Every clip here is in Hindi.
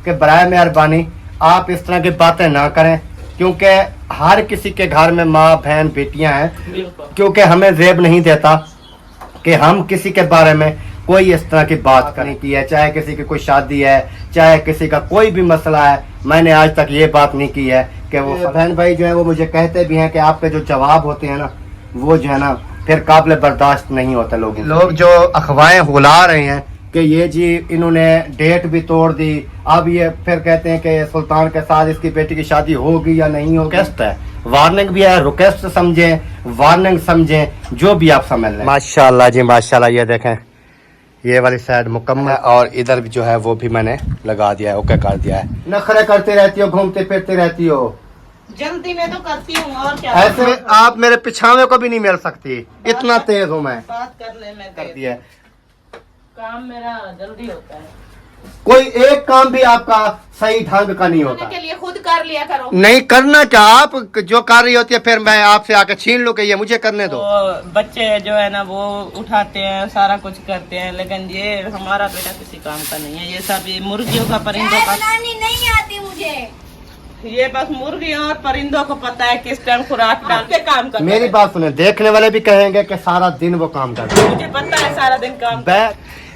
कि बराए मेहरबानी आप इस तरह की बातें ना करें, क्योंकि हर किसी के घर में माँ बहन बेटियां हैं, क्योंकि हमें ज़ेब नहीं देता कि हम किसी के बारे में कोई इस तरह की बात नहीं की है। चाहे किसी की कोई शादी है, चाहे किसी का कोई भी मसला है, मैंने आज तक ये बात नहीं की है कि वो बहन भाई जो है वो मुझे कहते भी हैं कि आपके जो जवाब होते हैं ना, वो जो है ना फिर काबिल बर्दाश्त नहीं होता। लोग जो अखबारें हुला रहे हैं कि ये जी इन्होंने डेट भी तोड़ दी, अब ये फिर कहते हैं कि सुल्तान के साथ इसकी बेटी की शादी होगी या नहीं होगी। रिक्वेस्ट है, वार्निंग भी है, रिक्वेस्ट समझें, वार्निंग समझें, जो भी आप समझ लें। माशाल्लाह जी माशाल्लाह, ये देखें ये वाली साइड मुकम्मल है और इधर भी जो है वो भी मैंने लगा दिया है, ओके कर दिया है। नखरे करती रहती हो, घूमते फिरते रहती हो। जल्दी में तो करती हूँ और क्या। ऐसे आप मेरे पिछावे को भी नहीं मिल सकती, इतना तेज हूँ मैं। बात करने में कर दिया है। काम मेरा जल्दी होता है। कोई एक काम भी आपका सही ढंग का नहीं होता के लिए खुद कर लिया करो। नहीं करना क्या, आप जो कर रही होती है फिर मैं आपसे आके छीन लूं कि ये मुझे करने दो। तो बच्चे जो है ना वो उठाते हैं, सारा कुछ करते हैं, लेकिन ये हमारा बेटा किसी काम का नहीं है। ये सब ये मुर्गियों का, परिंदों का नहीं आती मुझे। ये बस मुर्गियों और परिंदों को पता है किस टाइम खुराक डाल के काम करते हैं। मेरी बात सुने, देखने वाले भी कहेंगे कि सारा दिन वो काम करते हैं। मुझे पता है सारा दिन काम।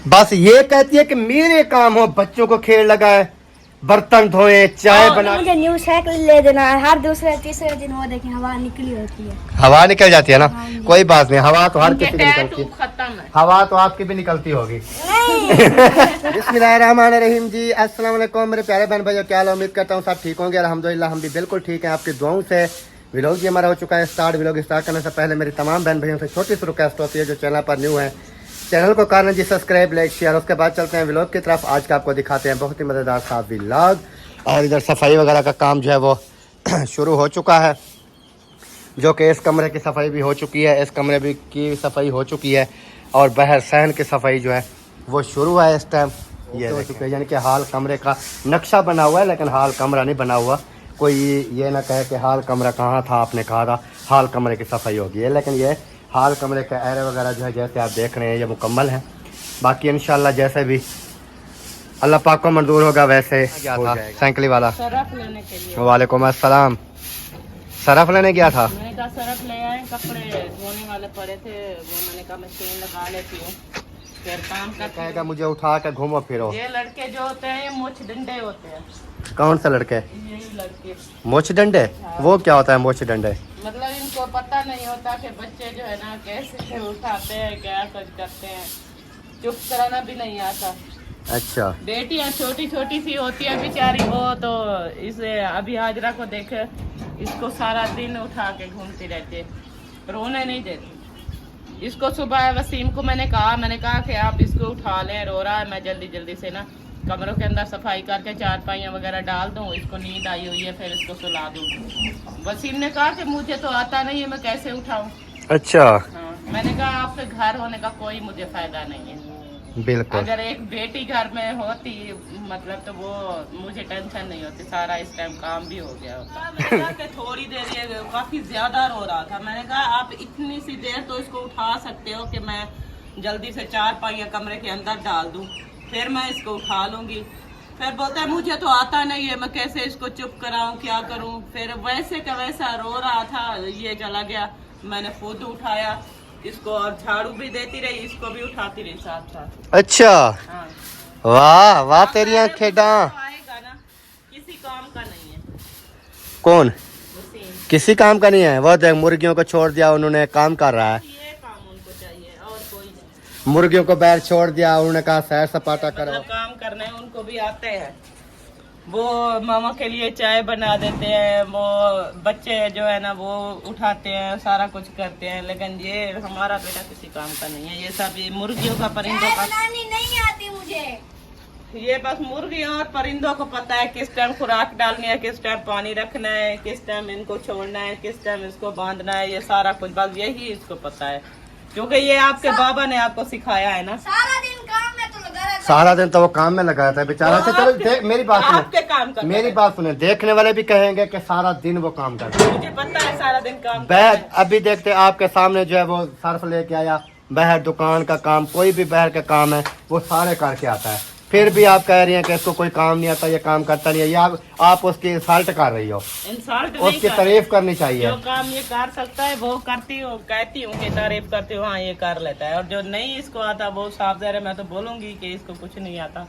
बस ये कहती है कि मेरे काम हो, बच्चों को खेल लगाए, बर्तन धोए, चाय बना। मुझे न्यू साइकिल ले देना है। हर दूसरे तीसरे दिन वो देखिए हवा निकली होती है। हवा निकल जाती है ना, कोई बात नहीं, हवा तो हर किसी की निकलती है। खत्म है। हवा तो आपकी भी निकलती होगी। बिस्मिल्लाहिर्रहमानिर्रहीम जी, अस्सलाम वालेकुम मेरे प्यारे बहन भाइयों, क्या हाल है? उम्मीद करता हूँ सब ठीक होंगे। अल्हम्दुलिल्लाह हम भी बिल्कुल ठीक हैं, आपकी दुआओं से। व्लॉग जी हमारा हो चुका है स्टार्ट। व्लॉग स्टार्ट करने से पहले मेरी तमाम बहन भाइयों से छोटी सी रिक्वेस्ट होती है जो चैनल पर न्यू है, चैनल को करना जी सब्सक्राइब, लाइक, शेयर। उसके बाद चलते हैं व्लॉग की तरफ। आज का आपको दिखाते हैं बहुत ही मज़ेदार सा व्लॉग। और इधर सफाई वगैरह का काम जो है वो शुरू हो चुका है, जो कि इस कमरे की सफाई भी हो चुकी है, इस कमरे भी की सफाई हो चुकी है, और बाहर सहन की सफाई जो है वो शुरू है इस टाइम। ये हो चुका है, यानी कि हाल कमरे का नक्शा बना हुआ है, लेकिन हाल कमरा नहीं बना हुआ। कोई ये ना कहे कि हाल कमरा कहाँ था, आपने कहा था हाल कमरे की सफाई होगी है, लेकिन ये हाल कमरे के एरे वगैरह जो है जैसे आप देख रहे हैं ये मुकम्मल है। बाकी इंशाल्लाह जैसे भी अल्लाह पाक को मंजूर होगा वैसे गया था साइकिल वाला। सरफ लेने के लिए। वालेकुम अस्सलाम। सरफ लेने गया था। मैंने कहा सरफ ले आए, कपड़े धोने वाले पड़े थे, वो मैंने कहा मशीन लगा लेती हूँ, फिर काम का कहेगा मुझे उठा कर घूमो फिरो। ये लड़के जो होते हैं ये मोछ डंडे होते हैं। कौन सा लड़के? यही लड़के मोछ डंडे। वो क्या होता है मोछ डंडे? मतलब इनको पता नहीं होता कि बच्चे जो है ना कैसे उठाते हैं, क्या कुछ करते हैं, चुप कराना भी नहीं आता। अच्छा। बेटियां छोटी छोटी सी होती है बेचारी, वो तो इसे अभी हाजरा को देखे, इसको सारा दिन उठा के घूमती रहती, रोने नहीं देती। इसको सुबह वसीम को मैंने कहा कि आप इसको उठा लें, रो रहा है, मैं जल्दी जल्दी से ना कमरों के अंदर सफाई करके चारपाइयाँ वगैरह डाल दूँ, इसको नींद आई हुई है, फिर इसको सुला दूँ। वसीम ने कहा कि मुझे तो आता नहीं है, मैं कैसे उठाऊँ। अच्छा। हाँ, मैंने कहा आपके घर होने का कोई मुझे फायदा नहीं है। बिल्कुल। अगर एक बेटी घर में होती मतलब तो वो मुझे टेंशन नहीं होती, सारा इस टाइम काम भी हो गया होता। मैंने कहा कि थोड़ी देर ये काफी ज्यादा रो रहा था, मैंने कहा आप इतनी सी देर तो इसको उठा सकते हो कि मैं जल्दी से चारपाइयाँ कमरे के अंदर डाल दूँ, फिर मैं इसको उठा लूंगी। फिर बोलता है मुझे तो आता नहीं है, मैं कैसे इसको चुप कराऊं, क्या करूं। फिर वैसे का वैसा रो रहा था, ये चला गया, मैंने खुद उठाया इसको और झाड़ू भी देती रही, इसको भी उठाती रही साथ साथ। अच्छा। हाँ। वाह वाह तेरी खेडा। आएगा ना, किसी काम का नहीं है। कौन? वसीम। किसी काम का नहीं है। वो देख मुर्गियों को छोड़ दिया उन्होंने, काम कर रहा है। ये काम उनको चाहिए और कोई नहीं। मुर्गियों को बाहर छोड़ दिया, उन्होंने कहा सैर सपाटा करो। मतलब काम करने उनको भी आते हैं, वो मामा के लिए चाय बना देते हैं, वो बच्चे जो है ना वो उठाते हैं, सारा कुछ करते हैं, लेकिन ये हमारा बेटा किसी काम का नहीं है। ये सब ये मुर्गियों का, परिंदों का नहीं आती मुझे। ये बस मुर्गियों और परिंदों को पता है किस टाइम खुराक डालनी है, किस टाइम पानी रखना है, किस टाइम इनको छोड़ना है, किस टाइम इसको बांधना है, ये सारा कुछ बस यही इसको पता है, क्योंकि ये आपके बाबा ने आपको सिखाया है ना। सारा दिन काम में तो लगा रहता। सारा दिन तो वो काम में लगा था बेचारा। से चलो मेरी बात आपके सुने, काम करता मेरी है। बात सुने, देखने वाले भी कहेंगे कि सारा दिन वो काम करता है। मुझे पता है सारा दिन काम करता बैग है। अभी देखते आपके सामने जो है वो सर्फ लेके आया, बाहर दुकान का काम, कोई भी बाहर का काम है वो सारे करके आता है। फिर भी आप कह रही हैं कि इसको कोई काम नहीं आता, ये काम करता नहीं है, ये आप उसकी इंसल्ट कर रही हो। इंसल्ट नहीं उसकी कर, तारीफ करनी चाहिए। जो काम ये कर सकता है वो करती हूँ, कहती हूँ कि तारीफ करती हूँ, हाँ ये कर लेता है। और जो नहीं इसको आता वो साफ ज़ाहिर है मैं तो बोलूंगी कि इसको कुछ नहीं आता।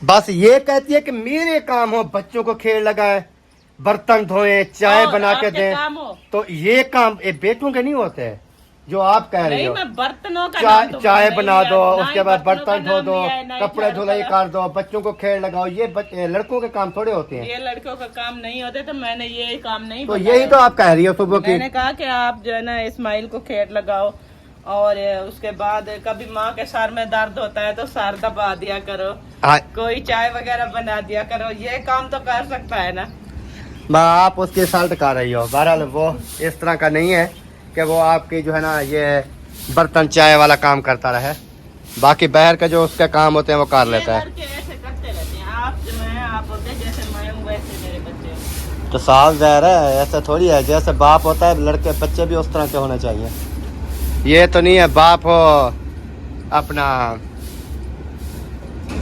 बस ये कहती है कि मेरे काम हो, बच्चों को खेल लगाए, बर्तन धोए, चाय और बना के आपके दें, काम हो। तो ये काम ये बेटों के नहीं होते हैं जो आप कह रही नहीं हो। मैं बर्तनों का चाय नाम तो चाय नहीं बना लिया, दो, ना उसके ही बाद बर्तनों का बर्तन धो नाम दो, लिया है, ना ही कपड़े झाड़ू धुलाई का। कर दो, बच्चों को खेल लगाओ, ये लड़कों के काम थोड़े होते हैं। ये लड़कों का काम नहीं होते तो मैंने ये काम नहीं तो बताया। यही तो आप कह रही हो सुबह की। मैंने कहा कि आप जो है ना इस्माइल को खेत लगाओ, और उसके बाद कभी माँ के सर में दर्द होता है तो सर दबा दिया करो, हाँ, कोई चाय वगैरह बना दिया करो, ये काम तो कर सकता है ना। आप उसकी इंसल्ट कर रही हो। बहरहाल वो इस तरह का नहीं है कि वो आपकी जो है ना ये बर्तन चाय वाला काम करता रहे, बाकी बाहर का जो उसके काम होते हैं वो कर लेता ये है। लड़के ऐसे करते रहते हैं, आप होते हैं जैसे मैं हूँ वैसे मेरे बच्चे। तो साफ ज़ाहिर है ऐसा थोड़ी है, जैसे बाप होता है लड़के बच्चे भी उस तरह के होने चाहिए। ये तो नहीं है बाप हो अपना।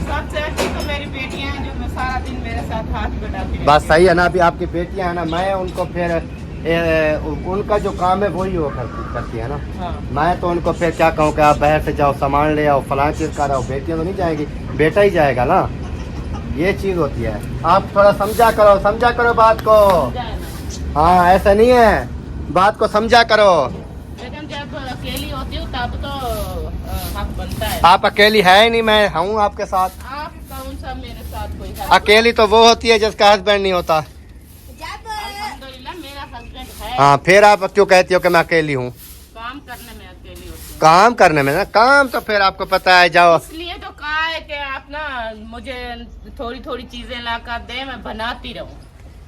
सबसे अच्छी तो मेरी बेटियां हैं जो मैं सारा दिन मेरे साथ हाथ बढ़ाती बात सही है ना। अभी आपकी बेटियां हैं ना, मैं उनको फिर उनका जो काम है वही वो करती है ना। हाँ। मैं तो उनको फिर क्या कहूँ कि आप बाहर से जाओ, सामान ले आओ, फलां चीज़ कर आओ। बेटियां तो नहीं जाएगी, बेटा ही जाएगा ना। ये चीज़ होती है। आप थोड़ा समझा करो बात को। हाँ ऐसा नहीं है, बात को समझा करो। लेकिन जब अकेली होती हूँ तब तो हक बनता है। आप अकेली है ही नहीं, मैं हूँ आपके साथ। आप कौन सा मेरे साथ कोई है? अकेली तो वो होती है जिसका हस्बैंड नहीं होता। अल्हम्दुलिल्लाह मेरा हस्बैंड है। हाँ फिर आप क्यों कहती हो कि मैं अकेली हूँ? काम करने में अकेली होती हूँ। काम करने में ना, काम तो फिर आपको पता है, जाओ। इसलिए तो कहा है कि आप ना मुझे थोड़ी थोड़ी चीजें ला कर दे, मैं बनाती रहूँ।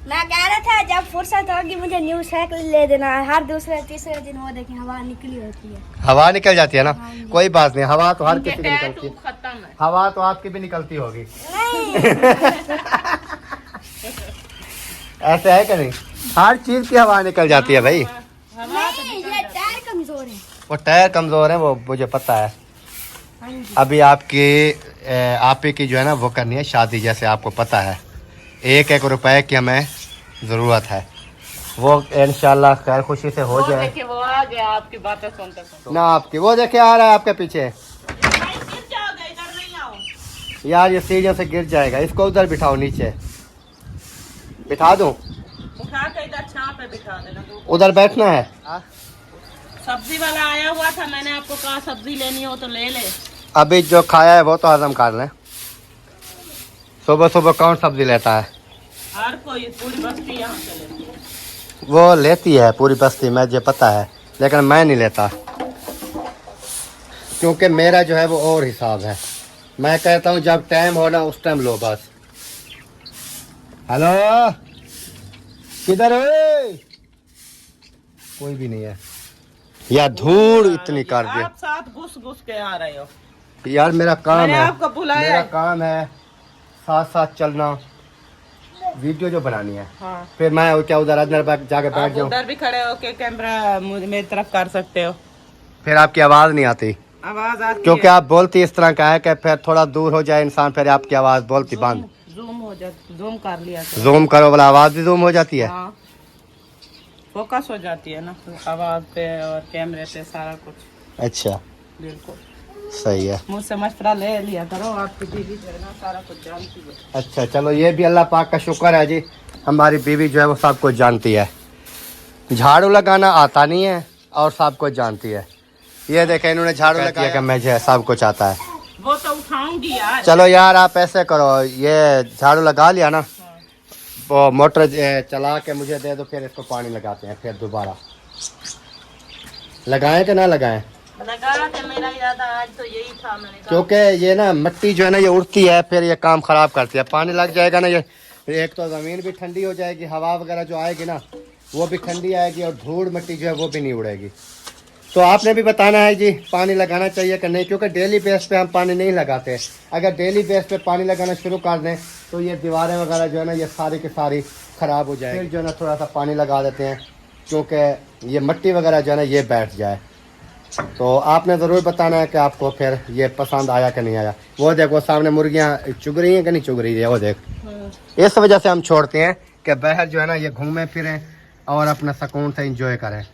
मैं कह रहा था जब फुर्सत होगी मुझे न्यू साइकिल ले देना। हर दूसरे तीसरे दिन वो देखें हवा निकली होती है। हवा निकल जाती है ना, हाँ जी। कोई बात नहीं, हवा तो हर इनके किसी की निकलती टैटू है। खत्म है। हवा तो आपकी भी निकलती होगी। ऐसे है कि नहीं? हर चीज की हवा निकल जाती है भाई। हवा तो नहीं, ये टायर कमजोर है। वो टायर कमजोर है, वो मुझे पता है। हाँ जी। अभी आपकी आप ही की जो है ना वो करनी है शादी, जैसे आपको पता है। 1-1 रुपए की हमें ज़रूरत है, वो इंशाल्लाह खैर खुशी से हो वो जाए देखिए वो आ गया आपकी बातें सुनते सुनते। ना। आपकी वो देखे आ रहा है आपके पीछे। भाई गिर जाओगे, इधर नहीं आओ। यार ये सीढ़ियों से गिर जाएगा, इसको उधर बिठाओ, नीचे बिठा दूं? उठा के इधर छांव पे बिठा देना। उधर बैठना है। सब्जी वाला आया हुआ था, मैंने आपको कहा सब्जी लेनी हो तो ले ले। अभी जो खाया है वो तो हजम कर लें। सुबह सुबह कौन सब्जी लेता है? हर कोई पूरी बस्ती यहाँ से लेती है। वो लेती है पूरी बस्ती, मुझे पता है, लेकिन मैं नहीं लेता, क्योंकि मेरा जो है वो और हिसाब है। मैं कहता हूँ जब टाइम हो ना उस टाइम लो बस। हेलो, किधर है? कोई भी नहीं है। या धूड़ इतनी कर दे आप साथ घुस घुस के आ रहे हो। यार, मेरा काम मैंने है, आपको बुलाया मेरा है। काम है साथ साथ चलना, वीडियो जो बनानी है। हाँ। फिर मैं क्या उधर अंदर जाके बैठ आप जाऊँ? उधर भी खड़े होके कैमरा मेरी तरफ कर सकते हो। फिर आपकी आवाज़ नहीं आती, आवाज आती क्योंकि है। आप बोलती इस तरह का है कि फिर थोड़ा दूर हो जाए इंसान, फिर आपकी आवाज़ बोलती बंद। जूम हो जाती, जूम कर लिया तो। जूम करो वाला आवाज़ भी जूम हो जाती है। हाँ, फोकस हो जाती है ना आवाज पे और कैमरे पे, सारा कुछ। अच्छा, बिल्कुल सही है। मुझसे मशवरा ले लिया करो, आपकी बीवी जो है ना सारा कुछ जानती है। अच्छा चलो, ये भी अल्लाह पाक का शुक्र है जी, हमारी बीवी जो है वो सब कुछ जानती है। झाड़ू लगाना आता नहीं है और सब कुछ जानती है। ये देखें, इन्होंने झाड़ू लगाया कि मुझे सब कुछ आता है। वो तो उठाऊंगी यार। चलो यार, आप ऐसे करो, ये झाड़ू लगा लिया ना, वो मोटर चला के मुझे दे दो, फिर इसको पानी लगाते हैं। फिर दोबारा लगाएं कि ना लगाएं? लगा के मेरा इरादा आज तो यही था, मैंने कहा क्योंकि ये ना मिट्टी जो है ना ये उड़ती है, फिर ये काम खराब करती है। पानी लग जाएगा ना, ये एक तो ज़मीन भी ठंडी हो जाएगी, हवा वगैरह जो आएगी ना वो भी ठंडी आएगी, और धूड़ मिट्टी जो है वो भी नहीं उड़ेगी। तो आपने भी बताना है जी, पानी लगाना चाहिए कि नहीं, क्योंकि डेली बेस पे हम पानी नहीं लगाते। अगर डेली बेस पे पानी लगाना शुरू कर दें तो ये दीवारें वगैरह जो है ना ये सारी की सारी ख़राब हो जाएगी। फिर जो है ना थोड़ा सा पानी लगा देते हैं, क्योंकि ये मिट्टी वगैरह जो है ना ये बैठ जाए। तो आपने ज़रूर बताना है कि आपको फिर ये पसंद आया कि नहीं आया। वो देखो सामने मुर्गियाँ चुग रही हैं कि नहीं चुग रही है, वो देख। इस वजह से हम छोड़ते हैं कि बाहर जो है ना ये घूमें फिरें और अपना सुकून से इंजॉय करें,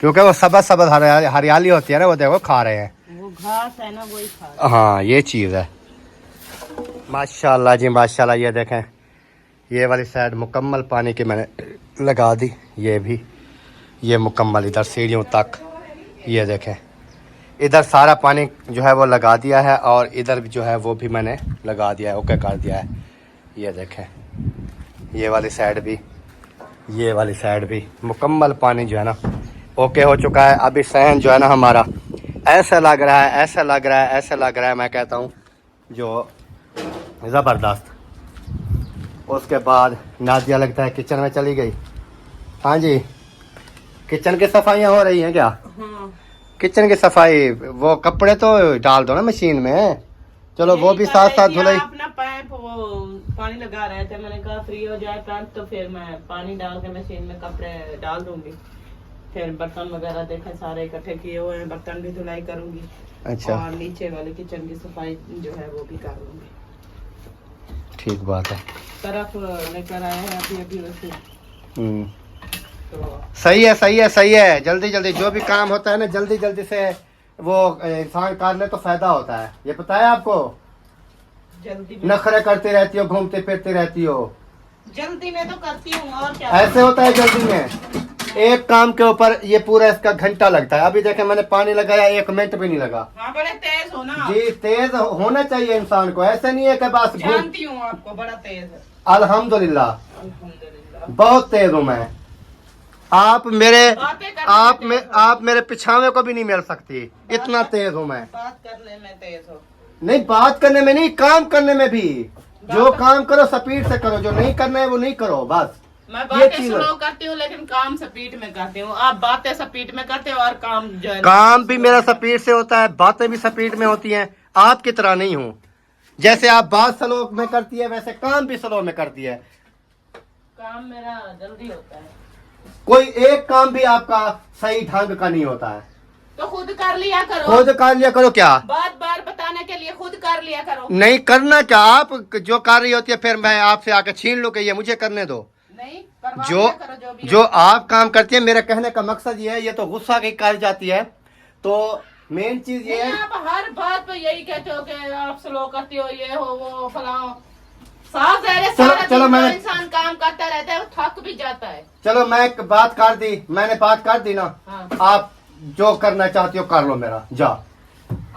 क्योंकि वो सबज सबज हरियाली होती है ना, वो देखो खा रहे हैं, वो घास है ना वही खा। हाँ ये चीज़ है। माशाल्लाह जी माशाल्लाह। ये देखें ये वाली साइड मुकम्मल पानी की मैंने लगा दी, ये भी ये मुकम्मल इधर सीढ़ियों तक। ये देखें इधर सारा पानी जो है वो लगा दिया है और इधर भी जो है वो भी मैंने लगा दिया है, ओके कर दिया है। ये देखें ये वाली साइड भी, ये वाली साइड भी मुकम्मल पानी जो है ना ओके हो चुका है। अभी सहन जो है ना हमारा ऐसा लग रहा है, ऐसा लग रहा है, ऐसा लग रहा है, मैं कहता हूँ जो ज़बरदस्त। उसके बाद नादिया लगता है किचन में चली गई। हाँ जी, किचन की सफाइयाँ हो रही हैं क्या? हाँ। किचन की सफाई, वो कपड़े तो डाल दो ना मशीन में, चलो वो भी साथ साथ धुलाई। अपना पाइप वो पानी लगा रहे थे, मैंने कहा फ्री हो जाए पाइप तो फिर मैं पानी डाल के मशीन में कपड़े डाल दूंगी। फिर बर्तन वगैरह देखे सारे इकट्ठे किए हुए हैं, बर्तन भी धुलाई करूंगी। अच्छा, और नीचे वाले किचन की सफाई जो है वो भी कर लूंगी। ठीक बात है। तरफ लेकर आए हैं अभी अभी वैसे तो सही है, सही है, सही है। जल्दी जल्दी जो भी काम होता है ना जल्दी जल्दी से वो इंसान कर ले तो फायदा होता है। ये पता है आपको? जल्दी नखरे करती रहती हो, घूमते फिरती रहती हो। जल्दी में तो करती हूँ और क्या। ऐसे होता है जल्दी में, एक काम के ऊपर ये पूरा इसका घंटा लगता है। अभी देखे मैंने पानी लगाया 1 मिनट भी नहीं लगा। हाँ बड़े तेज हो ना जी, तेज होना चाहिए इंसान को, ऐसे नहीं है कि बस जानती हूँ आपको बड़ा तेज है। अल्हम्दुलिल्लाह अल्हम्दुलिल्लाह। बहुत तेज हूँ मैं। आप मेरे पिछावे को भी नहीं मिल सकती, इतना तेज हूँ मैं। बात करने में तेज हो। नहीं, बात करने में नहीं, काम करने में भी। जो काम करो स्पीड से करो, जो नहीं करना है वो नहीं करो, बस। मैं ये बातें चीज स्लो करती हूँ लेकिन काम स्पीड में करती हूँ। आप बातें स्पीड में करते हो और काम जो है काम भी मेरा स्पीड से होता है, बातें भी स्पीड में होती हैं। आपकी तरह नहीं हूँ, जैसे आप बात स्लो में करती है वैसे काम भी स्लो में करती है। काम मेरा जल्दी होता है। कोई एक काम भी आपका सही ढंग का नहीं होता है। तो खुद कर लिया करो। खुद कर लिया करो क्या? बार बार बताने के लिए खुद कर लिया करो। नहीं करना क्या, आप जो कर रही होती है फिर मैं आपसे आके छीन लूं कि ये मुझे करने दो। नहीं करवा जो लिया करो जो भी जो आप काम करती है, मेरे कहने का मकसद ये है, ये तो गुस्सा की कर जाती है। तो मेन चीज ये नहीं, है, आप हर बात पे यही कहते हो कि आप स्लो करती हो, ये हो वो फलाओ। साफ ज़ाहिर है, सारा चलो दिन मैंने- तो इंसान काम करता रहता है, वो थक भी जाता है। चलो मैं एक बात कर दी, मैंने बात कर दी ना। हाँ। आप जो करना चाहती हो कर लो, मेरा जा।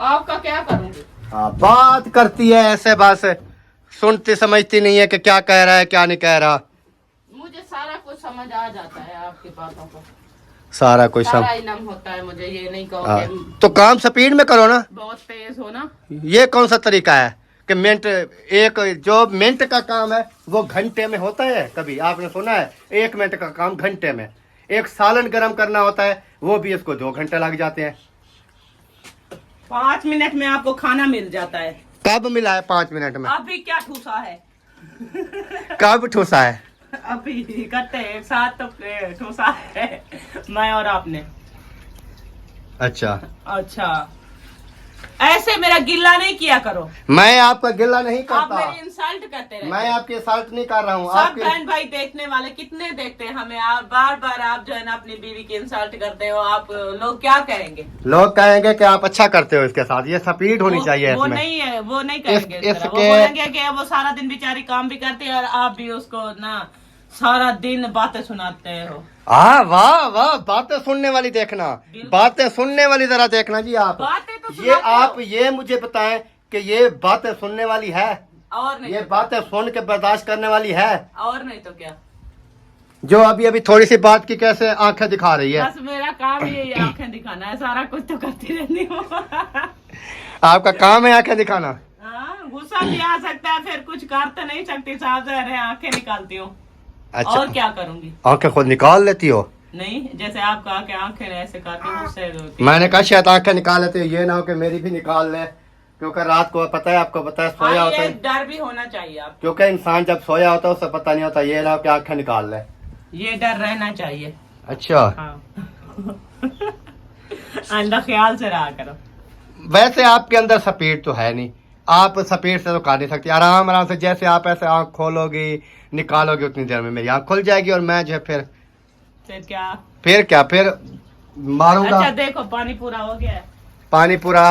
आपका क्या करूँगी? हाँ, बात करती है ऐसे, बस सुनती समझती नहीं है कि क्या कह रहा है क्या नहीं कह रहा। मुझे सारा कुछ समझ आ जाता है आपकी बातों को। सारा कोई सारा सब इल्म होता है मुझे, ये नहीं हाँ, कहो कि तो काम स्पीड में करो ना। बहुत तेज हो ना। ये कौन सा तरीका है कि मिनट, एक जो मिनट का काम है वो घंटे में होता है? कभी आपने सुना है 1 मिनट का काम घंटे में? एक सालन गर्म करना होता है, वो भी इसको 2 घंटे लग जाते हैं। 5 मिनट में आपको खाना मिल जाता है। कब मिला है 5 मिनट में? अभी क्या ठूसा है? कब ठूसा है? अभी इकट्ठे एक साथ तो ठूसा है मैं और आपने। अच्छा, अच्छा, ऐसे मेरा गिल्ला नहीं किया करो। मैं आपका गिल्ला नहीं आप करता, मेरी इंसल्ट करते रहते मैं हो। आपकी इंसल्ट नहीं कर रहा हूँ। सब आपके बहन भाई देखने वाले कितने देखते हैं हमें, आप बार बार आप जो है ना अपनी बीवी की इंसल्ट करते हो। आप लोग क्या कहेंगे? लोग कहेंगे कि आप अच्छा करते हो इसके साथ, ये स्पीड होनी चाहिए वो इसमें। नहीं है, वो नहीं कहेंगे इस तरह। वो इसके- बोलेंगे कि वो सारा दिन बेचारी काम भी करती है और आप भी उसको ना सारा दिन बातें सुनाते हो। हाँ, वाह वाह, बातें सुनने वाली देखना, बातें सुनने वाली जरा देखना जी आप। बातें तो ये सुनाते आप हो। ये मुझे बताएं कि ये बातें सुनने वाली है? और नहीं ये तो बातें सुन के बर्दाश्त करने वाली है? और नहीं तो क्या। जो अभी अभी थोड़ी सी बात की कैसे आंखें दिखा रही है। बस मेरा काम ही आंखें दिखाना है, सारा कुछ तो करती रहती हूँ। आपका काम है आंखें दिखाना? हाँ, गुस्सा भी आ सकता है, फिर कुछ कर तो नहीं सकती, साफ ज़ाहिर है आंखें निकालती हूँ। अच्छा, और क्या करूंगी? आंखें खुद निकाल लेती हो? नहीं, जैसे आप कहा कि आंखें ऐसे करती हूँ, उससे होती। मैंने कहा शायद आंखें निकाल लेते हो, ये ना हो कि मेरी भी निकाल ले, क्योंकि रात को पता है, आपको पता है सोया हाँ, होता ये है, डर भी होना चाहिए आप, क्योंकि इंसान जब सोया होता है उसे पता नहीं होता, ये ना हो कि आंखें निकाल ले। ये डर रहना चाहिए। अच्छा, हाँ। आइंदा ख्याल से रहा करो। वैसे आपके अंदर स्पीड तो है नहीं, आप स्पीड से तो कर नहीं सकती। आराम आराम से जैसे आप ऐसे आंख खोलोगी निकालोगे उतनी देर में मेरी आंख खुल जाएगी और मैं जो है फिर क्या मारूंगा। अच्छा देखो पानी पूरा हो गया है। पानी पूरा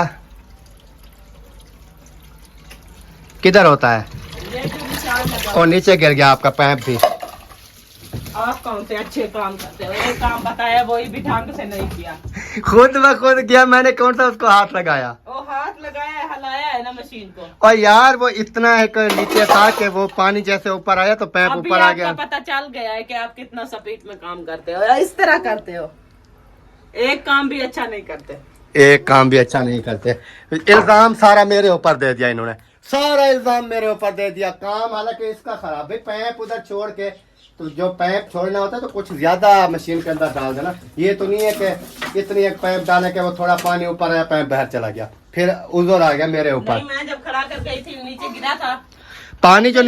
किधर होता है? ये जो निशान लगा। और नीचे गिर गया आपका पैप भी। आप कौन से अच्छे काम करते हो, एक काम बताया वही भी ढंग से नहीं किया। खुद ब खुद किया मैंने, कौन सा उसको हाथ लगाया? वो हाथ लगाया है, हलाया है ना मशीन को। और यार वो इतना एक नीचे था कि वो पानी जैसे ऊपर आया तो पैप अभी ऊपर आ आपका गया। पता चल गया है कि आप कितना स्पीड में काम करते हो, इस तरह करते हो, एक काम भी अच्छा नहीं करते। एक काम भी अच्छा नहीं करते। इल्जाम सारा मेरे ऊपर दे दिया इन्होंने, सारा इल्जाम मेरे ऊपर दे दिया। काम हालांकि इसका खराब है, पैप उधर छोड़ के, तो जो पैप छोड़ना होता है तो कुछ ज्यादा मशीन के अंदर डाल देना। ये तो नहीं है कि इतनी एक पैप डाले के वो थोड़ा पानी ऊपर आया पैप बाहर चला गया, फिर उजर आ गया मेरे ऊपर। नहीं, मैं जब खड़ा कर गई थी नीचे गिरा था पानी जो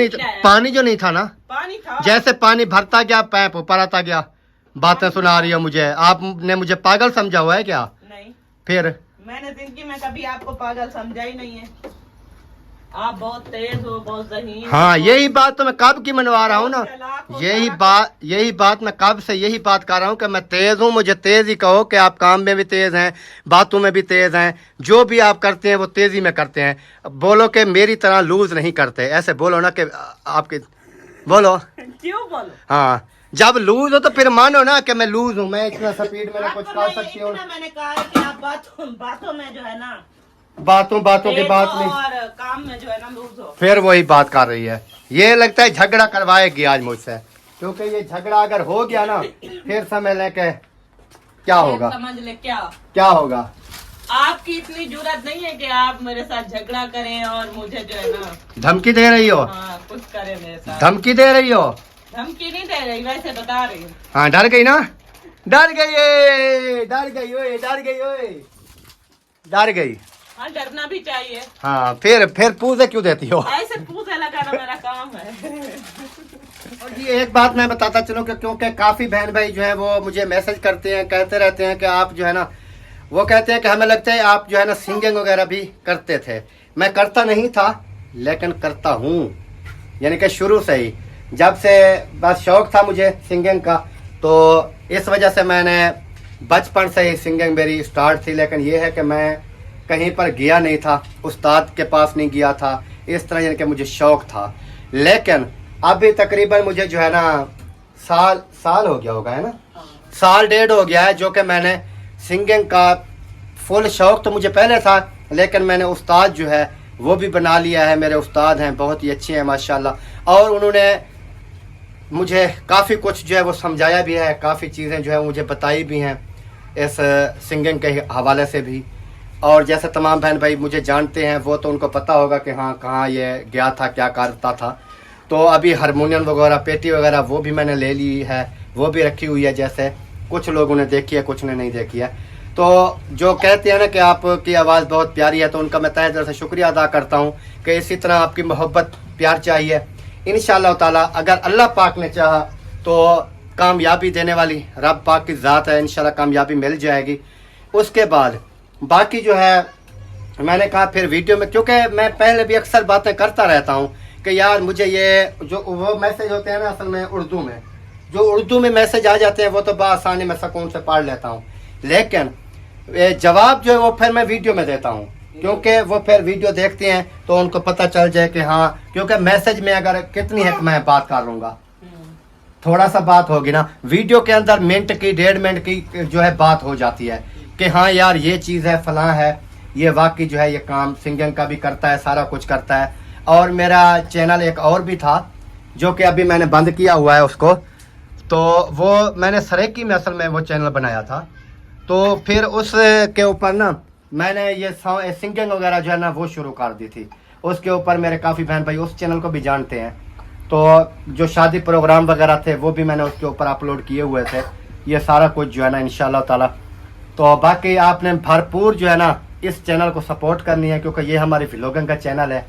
नहीं था ना, पानी था। जैसे पानी भरता गया पैप ऊपर आता गया। बातें सुना रही हो मुझे, आपने मुझे पागल समझा हुआ है क्या? नहीं, फिर मैंने जिंदगी में कभी आपको पागल समझा ही नहीं है। आप बहुत तेज हो, बहुत ज़हीन हाँ, हो। यही बात तो मैं कब की मनवा रहा हूँ ना, यही बात मैं कब से यही बात कर रहा हूँ कि मैं तेज हूँ। मुझे तेज ही कहो कि आप काम में भी तेज हैं, बातों में भी तेज हैं, जो भी आप करते हैं वो तेजी में करते हैं। बोलो कि मेरी तरह लूज नहीं करते, ऐसे बोलो ना कि आपके बोलो। क्यों बोलो? हाँ, जब लूज हो तो फिर मानो ना कि मैं लूज हूँ, मैं इतना स्पीड में कुछ कर सकती हूँ। मैंने कहा है कि आप बातों में जो है ना, बातों की बात नहीं, और काम में जो है ना लूज हो। फिर वही बात कर रही है। ये लगता है झगड़ा करवाएगी आज मुझसे, क्योंकि ये झगड़ा अगर हो गया ना फिर समझ ले के क्या होगा। समझ ले क्या होगा। आपकी इतनी जरूरत नहीं है कि आप मेरे साथ झगड़ा करें और मुझे जो है ना धमकी दे रही हो? हाँ, कुछ करे मेरे साथ। धमकी दे रही हो? धमकी नहीं दे रही, वैसे बता रही हूँ। हाँ, डर गई ना? डर गई। हाँ, डरना भी चाहिए। हाँ, फिर पूछे क्यों देती हो? ऐसे पूछे लगाना मेरा काम है। और ये एक बात मैं बताता चलूं कि क्योंकि काफी बहन भाई जो है वो मुझे मैसेज करते हैं, कहते रहते हैं कि आप जो है ना, वो कहते हैं कि हमें लगता है आप जो है ना सिंगिंग वगैरह भी करते थे। मैं करता नहीं था लेकिन करता हूँ, यानी कि शुरू से ही, जब से बस शौक था मुझे सिंगिंग का, तो इस वजह से मैंने बचपन से ही सिंगिंग मेरी स्टार्ट थी। लेकिन ये है कि मैं कहीं पर गया नहीं था, उस्ताद के पास नहीं गया था, इस तरह यानी कि मुझे शौक था। लेकिन अभी तकरीबन मुझे जो है ना साल हो गया होगा, है ना, साल डेढ़ हो गया है जो कि मैंने सिंगिंग का फुल शौक तो मुझे पहले था, लेकिन मैंने उस्ताद जो है वो भी बना लिया है। मेरे उस्ताद हैं, बहुत ही अच्छे हैं माशाल्लाह, और उन्होंने मुझे काफ़ी कुछ जो है वो समझाया भी है, काफ़ी चीज़ें जो है मुझे बताई भी हैं इस सिंगिंग के हवाले से भी। और जैसे तमाम बहन भाई मुझे जानते हैं वो तो उनको पता होगा कि हाँ कहाँ ये गया था, क्या करता था। तो अभी हारमोनियम वगैरह, पेटी वगैरह वो भी मैंने ले ली है, वो भी रखी हुई है। जैसे कुछ लोगों ने देखी है, कुछ ने नहीं देखी है। तो जो कहते हैं ना कि आपकी आवाज़ बहुत प्यारी है, तो उनका मैं तहे दिल से शुक्रिया अदा करता हूँ कि इसी तरह आपकी मोहब्बत प्यार चाहिए। इंशाअल्लाह ताला अगर अल्लाह पाक ने चाहा तो कामयाबी देने वाली रब पाक की ज़ात है, इंशाअल्लाह कामयाबी मिल जाएगी। उसके बाद बाकी जो है मैंने कहा फिर वीडियो में, क्योंकि मैं पहले भी अक्सर बातें करता रहता हूँ कि यार मुझे ये जो वो मैसेज होते हैं ना, असल में उर्दू में जो उर्दू में मैसेज आ जाते हैं वो तो बआसानी में सुकून से पढ़ लेता हूँ, लेकिन जवाब जो है वो फिर मैं वीडियो में देता हूँ, क्योंकि वो फिर वीडियो देखते हैं तो उनको पता चल जाए कि हाँ, क्योंकि मैसेज में अगर कितनी है मैं बात कर लूँगा, थोड़ा सा बात होगी ना, वीडियो के अंदर मिनट की 1.5 मिनट की जो है बात हो जाती है कि हाँ यार ये चीज़ है, फलां है, ये वाकई जो है ये काम सिंगिंग का भी करता है, सारा कुछ करता है। और मेरा चैनल एक और भी था जो कि अभी मैंने बंद किया हुआ है उसको, तो वो मैंने सरेकी में असल में वो चैनल बनाया था। तो फिर उस के ऊपर ना मैंने ये सिंगिंग वगैरह जो है ना वो शुरू कर दी थी। उसके ऊपर मेरे काफ़ी बहन भाई उस चैनल को भी जानते हैं, तो जो शादी प्रोग्राम वगैरह थे वो भी मैंने उसके ऊपर अपलोड किए हुए थे। ये सारा कुछ जो है ना इंशाल्लाह ताला। तो बाकी आपने भरपूर जो है ना इस चैनल को सपोर्ट करनी है, क्योंकि ये हमारी व्लॉगिंग का चैनल है,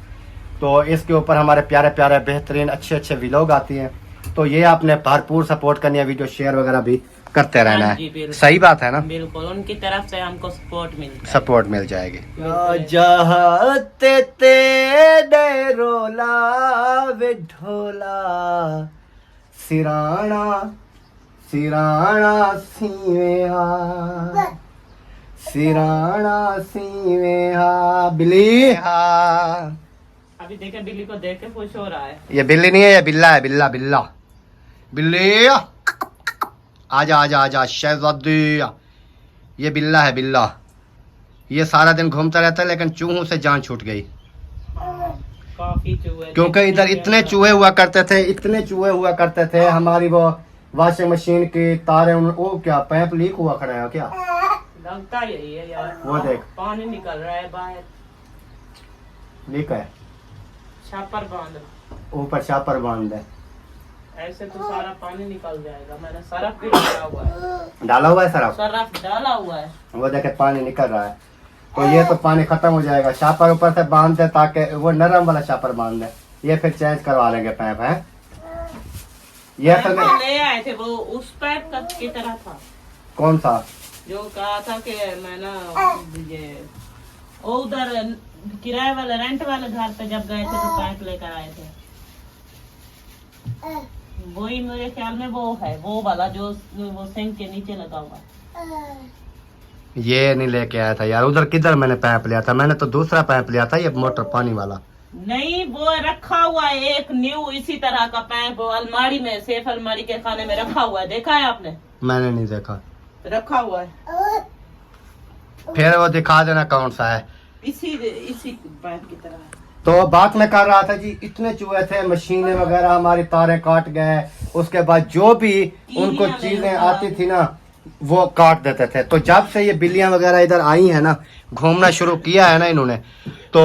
तो इसके ऊपर हमारे प्यारे प्यारे बेहतरीन अच्छे व्लॉग आती हैं। तो ये आपने भरपूर सपोर्ट करनी है, वीडियो शेयर वगैरह भी करते रहना हाँ जी, है। बिल्कुल। सही बात है ना, बिल्कुल उनकी तरफ से हमको सपोर्ट मिलता है। सपोर्ट मिल जाएगी। बिल्कुल। जहाते ते रोला वे ढोला सिराना सिराना सीवेहा सिराना सीवेहा बिल्ली हा। अभी देखे बिल्ली को देख के खुश हो रहा है। ये बिल्ली नहीं है, ये बिल्ला है, बिल्ला बिल्ला बिल्ली। आजा आजा आजा शहजादी, ये बिल्ला है बिल्ला। ये सारा दिन घूमता रहता है लेकिन चूहों से जान छूट गई, काफी चूहे, क्योंकि इधर इतने चूहे हुआ करते थे, इतने चूहे हुआ करते थे। हमारी वो वॉशिंग मशीन की तारें वो क्या पैप लीक हुआ खड़ा है क्या? लगता यही है यार। वो देख पानी निकल रहा है बाहर, लीक है, छापर बांध, ऊपर छापर बांध है। ऐसे तो सारा पानी निकल जाएगा। मैंने सरफ भी डाला हुआ है, डाला हुआ है सरफ, सरफ डाला हुआ है। वो देखे पानी निकल रहा है। तो ये तो पानी खत्म हो जाएगा। छापर ऊपर से बांध दे ताकि वो नरम वाला छापर बांध दे। ये फिर चेंज करवा लेंगे पैप है। ये असल में पैप ले आए थे, वो उस पैप का की तरह था कौन सा? जो कहा था कि मैं ना ये वो उधर किराए वाले रेंट वाले घर पे जब गए थे तो पैप लेकर आए थे। वही मेरे ख्याल में वो है, वो वाला जो वो सिंक के नीचे लगा हुआ। ये नहीं लेके आया था यार। उधर किधर मैंने पैप लिया था? मैंने तो दूसरा पैप लिया था, ये मोटर पानी वाला। नहीं, वो रखा हुआ है एक न्यू इसी तरह का पैप अलमारी में, सेफ अलमारी के खाने में रखा हुआ है। देखा है आपने? मैंने नहीं देखा। रखा हुआ है, फिर वो दिखा देना कौन सा है। इसी पैप की तरह। तो बात मैं कर रहा था जी, इतने चूहे थे, मशीनें वगैरह हमारी तारें काट गए। उसके बाद जो भी उनको चीजें आती थी ना वो काट देते थे। तो जब से ये बिल्लियां वगैरह इधर आई है ना, घूमना शुरू किया है ना इन्होंने, तो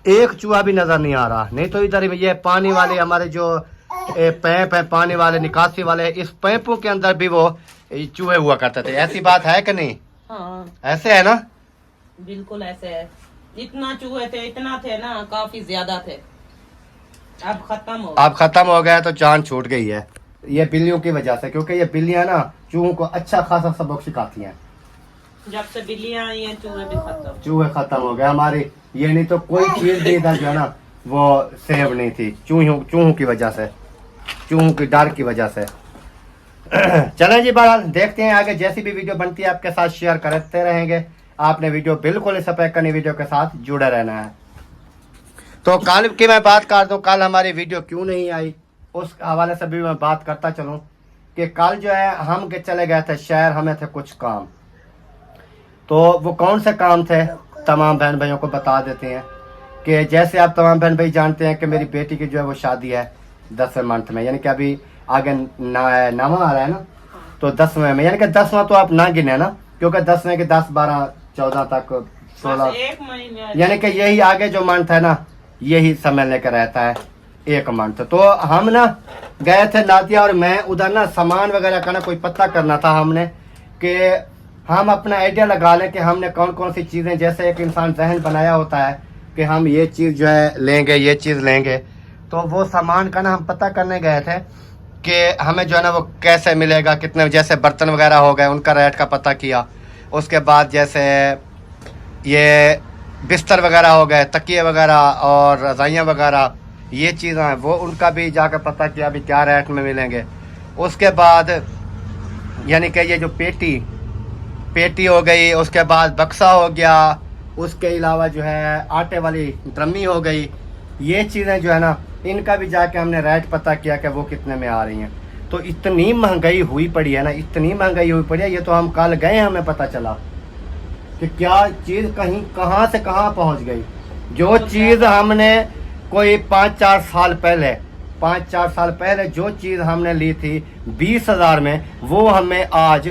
एक चूहा भी नजर नहीं आ रहा। नहीं तो इधर ये पानी वाले हमारे जो पैप है, पानी वाले निकासी वाले, इस पैपों के अंदर भी वो चूहे हुआ करते थे। ऐसी बात है कि नहीं? हाँ ऐसे है ना? बिल्कुल ऐसे है। इतना चूहे थे, इतना थे ना, काफी ज्यादा थे। अब खत्म हो अब खत्म हो गया तो जान छूट गई है ये बिल्लियों की वजह से। क्योंकि ये बिल्लियां ना चूहों को अच्छा खासा सबक सिखाती हैं। जब से बिल्लियां आई हैं चूहे भी खत्म। चूहे खत्म हो गए हमारी। ये नहीं तो कोई चीज भी इधर जो है ना वो सेव नहीं थी, चूहों की वजह से, चूहों की डर की वजह से। चलें जी, बहरहाल देखते हैं आगे। जैसी भी वीडियो बनती है आपके साथ शेयर करते रहेंगे। आपने वीडियो बिल्कुल इस पैक करनी, वीडियो के साथ जुड़े रहना है। तो कल की मैं बात कर दूं, कल हमारी वीडियो क्यों नहीं आई उस हवाले से भी मैं बात करता चलूं कि कल जो है हम के चले गए थे शहर, हमें थे कुछ काम। तो वो कौन से काम थे तमाम बहन भाइयों को बता देते हैं कि जैसे आप तमाम बहन भाई जानते हैं कि मेरी बेटी की जो है वो शादी है 10वें मंथ में, यानी कि अभी आगे नामा आ रहा है ना, तो 10वें में, यानी कि 10वां तो आप ना गिने ना, क्योंकि 10वें के 10, 12, 14 तक 16, एक महीने, यानी कि यही आगे जो मंथ है ना यही समय लेकर रहता है, एक मंथ। तो हम ना गए थे नादिया और मैं उधर ना सामान वगैरह का ना कोई पता करना था हमने, कि हम अपना आइडिया लगा लें कि हमने कौन कौन सी चीज़ें, जैसे एक इंसान जहन बनाया होता है कि हम ये चीज़ जो है लेंगे, ये चीज़ लेंगे। तो वो सामान का ना हम पता करने गए थे कि हमें जो है ना वो कैसे मिलेगा, कितने, जैसे बर्तन वगैरह हो गए उनका रेट का पता किया। उसके बाद जैसे ये बिस्तर वगैरह हो गए, तकिए वगैरह और रज़ाइयाँ वगैरह, ये चीज़ें हैं वो उनका भी जाकर पता किया अभी क्या रेट में मिलेंगे। उसके बाद यानी कि ये जो पेटी हो गई, उसके बाद बक्सा हो गया, उसके अलावा जो है आटे वाली ड्रमी हो गई, ये चीज़ें जो है ना इनका भी जाके हमने रेट पता किया कि वो कितने में आ रही हैं। तो इतनी महंगाई हुई पड़ी है ना, इतनी महंगाई हुई पड़ी है। ये तो हम कल गए, हमें पता चला कि क्या चीज़ कहीं कहाँ से कहाँ पहुँच गई। जो चीज़ हमने कोई 5-4 साल पहले जो चीज़ हमने ली थी 20,000 में, वो हमें आज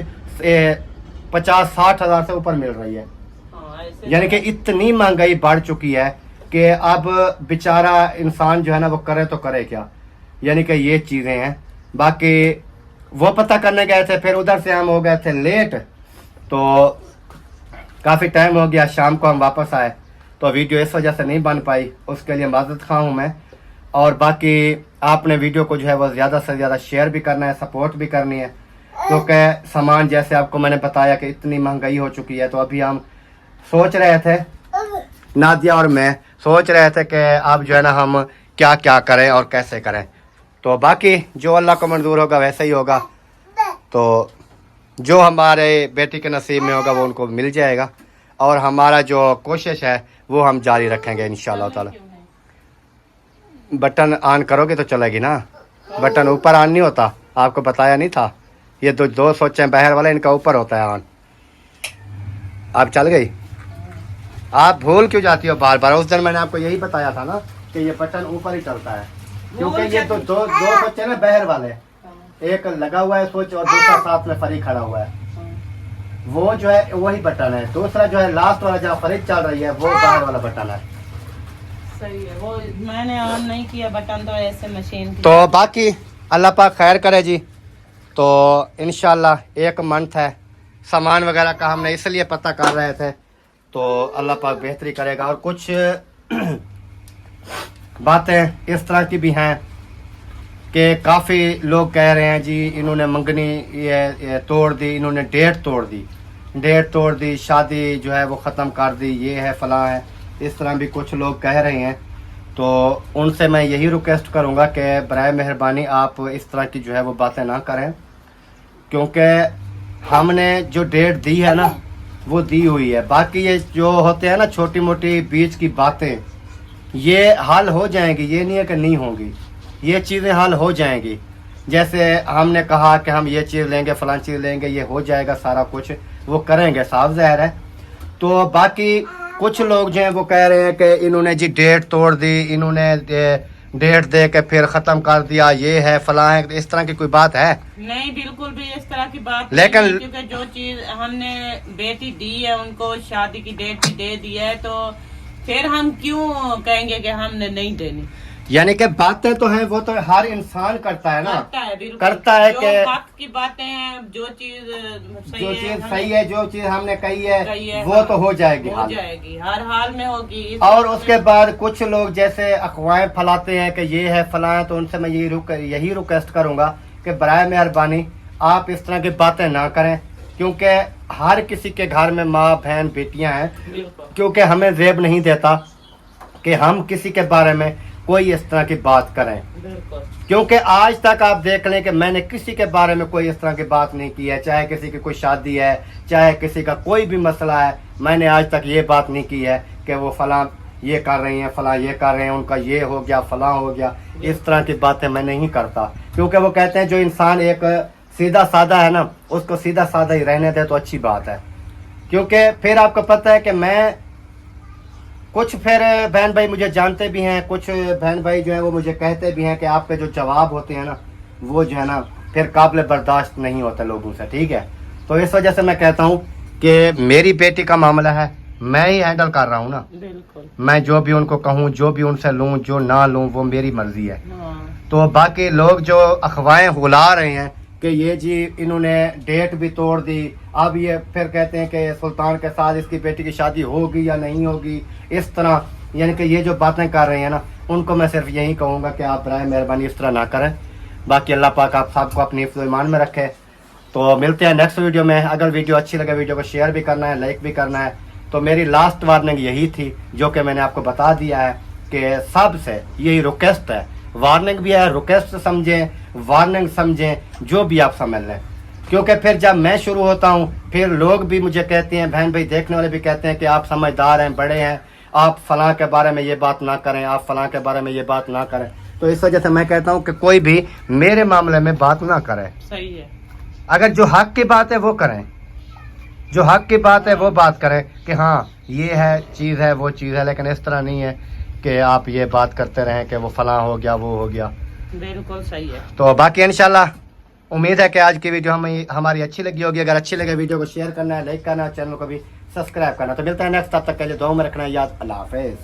50-60 हज़ार से ऊपर मिल रही है। यानी कि इतनी महंगाई बढ़ चुकी है कि अब बेचारा इंसान जो है ना वो करे तो करे क्या। यानी कि ये चीज़ें हैं। बाकी वो पता करने गए थे, फिर उधर से हम हो गए थे लेट, तो काफ़ी टाइम हो गया, शाम को हम वापस आए, तो वीडियो इस वजह से नहीं बन पाई, उसके लिए माज़रत खा हूँ मैं। और बाकी आपने वीडियो को जो है वो ज़्यादा से ज़्यादा शेयर भी करना है, सपोर्ट भी करनी है, क्योंकि सामान जैसे आपको मैंने बताया कि इतनी महंगाई हो चुकी है, तो अभी हम सोच रहे थे, नादिया और मैं सोच रहे थे कि अब जो है ना हम क्या क्या करें और कैसे करें। तो बाकी जो अल्लाह को मंजूर होगा वैसे ही होगा। तो जो हमारे बेटी के नसीब में होगा वो उनको मिल जाएगा, और हमारा जो कोशिश है वो हम जारी रखेंगे इंशाल्लाह ताला। बटन ऑन करोगे तो चलेगी ना, बटन ऊपर ऑन नहीं होता, आपको बताया नहीं था। ये दो सोचे बाहर वाले, इनका ऊपर होता है ऑन। आप चल गई, आप भूल क्यों जाती हो बार बार? उस दिन मैंने आपको यही बताया था ना कि ये बटन ऊपर ही चलता है, क्योंकि ये तो दो सोचे ना बाहर वाले, एक लगा हुआ है स्विच और दूसरा साथ में फ्री खड़ा हुआ है, वो जो है वही बटन है। दूसरा जो है लास्ट वाला जहाँ फ्रिज चल रही है वो बाहर वाला बटन है। सही है, वो मैंने ऑन नहीं किया बटन, तो ऐसे मशीन की। तो बाकी अल्लाह पाक खैर करे जी। तो इंशाल्लाह 1 मंथ है, सामान वगैरह का हमने इसलिए पता कर रहे थे, तो अल्लाह पाक बेहतरी करेगा। और कुछ बातें इस तरह की भी हैं कि काफ़ी लोग कह रहे हैं जी इन्होंने मंगनी ये तोड़ दी, इन्होंने डेट तोड़ दी, शादी जो है वो ख़त्म कर दी, ये है फलां है, इस तरह भी कुछ लोग कह रहे हैं। तो उनसे मैं यही रिक्वेस्ट करूंगा कि बराए मेहरबानी आप इस तरह की जो है वो बातें ना करें, क्योंकि हमने जो डेट दी है ना वो दी हुई है। बाकी ये जो होते हैं ना छोटी मोटी बीच की बातें, ये हल हो जाएंगी, ये नहीं है कि नहीं होंगी, ये चीज़ें हल हो जाएंगी। जैसे हमने कहा कि हम ये चीज़ लेंगे, फलां चीज़ लेंगे, ये हो जाएगा, सारा कुछ वो करेंगे, साफ ज़ाहिर है। तो बाकी कुछ लोग जो हैं वो कह रहे हैं कि इन्होंने जी डेट तोड़ दी, इन्होंने डेट दे के फिर ख़त्म कर दिया, ये है फलां है, इस तरह की कोई बात है? नहीं, बिल्कुल भी इस तरह की बात लेकिन नहीं, क्योंकि जो चीज हमने बेटी दी है उनको शादी की डेट भी दे दी है, तो फिर हम क्यों कहेंगे कि हमने नहीं देनी? यानी कि बातें तो हैं, वो तो हर इंसान करता है ना, बिल्कुल करता है जो कि वक्त की बातें हैं, जो चीज सही है, जो चीज हमने कही है वो हाँ, तो हो जाएगी, हो जाएगी, हर हाल में होगी। और उसके बाद कुछ लोग जैसे अफवाहें फैलाते हैं कि ये है फलां है, तो उनसे मैं यही रिक्वेस्ट करूंगा कि बराए मेहरबानी आप इस तरह की बातें ना करें, क्योंकि हर किसी के घर में माँ बहन बेटियां हैं, क्योंकि हमें ज़ेब नहीं देता कि हम किसी के बारे में कोई इस तरह की बात करें। क्योंकि आज तक आप देख लें कि मैंने किसी के बारे में कोई इस तरह की बात नहीं की है, चाहे किसी की कोई शादी है, चाहे किसी का कोई भी मसला है, मैंने आज तक ये बात नहीं की है कि वो फलां ये कर रही हैं, फलां ये कर रहे हैं, उनका ये हो गया, फलां हो गया, इस तरह की बातें मैं नहीं करता। क्योंकि वो कहते हैं जो इंसान एक सीधा साधा है ना, उसको सीधा साधा ही रहने दे तो अच्छी बात है। क्योंकि फिर आपको पता है कि मैं कुछ फिर बहन भाई मुझे जानते भी हैं, कुछ बहन भाई जो है वो मुझे कहते भी हैं कि आपके जो जवाब होते हैं ना वो जो है ना फिर काबिल बर्दाश्त नहीं होता लोगों से, ठीक है। तो इस वजह से मैं कहता हूँ कि मेरी बेटी का मामला है, मैं ही हैंडल कर रहा हूँ ना, मैं जो भी उनको कहूँ, जो भी उनसे लूँ, जो ना लूँ, वो मेरी मर्जी है। तो बाकी लोग जो अफवाहें हुला रहे हैं कि ये जी इन्होंने डेट भी तोड़ दी, अब ये फिर कहते हैं कि सुल्तान के साथ इसकी बेटी की शादी होगी या नहीं होगी, इस तरह यानी कि ये जो बातें कर रहे हैं ना, उनको मैं सिर्फ यही कहूँगा कि आप बराए मेहरबानी इस तरह ना करें। बाकी अल्लाह पाक आप सबको अपनी हिफ्ज़ ईमान में रखे। तो मिलते हैं नेक्स्ट वीडियो में। अगर वीडियो अच्छी लगे वीडियो को शेयर भी करना है, लाइक भी करना है। तो मेरी लास्ट वार्निंग यही थी जो कि मैंने आपको बता दिया है कि सबसे यही रिक्वेस्ट है, वार्निंग भी है, रिक्वेस्ट समझें, वार्निंग समझें, जो भी आप समझ लें। क्योंकि फिर जब मैं शुरू होता हूँ फिर लोग भी मुझे कहते हैं, बहन भाई देखने वाले भी कहते हैं कि आप समझदार हैं, बड़े हैं, आप फलां के बारे में ये बात ना करें, आप फलां के बारे में ये बात ना करें। तो इस वजह से मैं कहता हूँ कि कोई भी मेरे मामले में बात ना करे। सही है, अगर जो हक की बात है वो करें, जो हक की बात है वो बात करें कि हाँ ये है चीज़ है, वो चीज़ है, लेकिन इस तरह नहीं है कि आप ये बात करते रहें कि वो फलां हो गया, वो हो गया। बिल्कुल सही है। तो बाकी इंशाल्लाह उम्मीद है कि आज की वीडियो हमारी अच्छी लगी होगी। अगर अच्छी लगे वीडियो को शेयर करना है, लाइक करना है, चैनल को भी सब्सक्राइब करना। तो मिलता है नेक्स्ट, तब तक के लिए दुआ में रखना है याद। अल्लाह हाफिज़।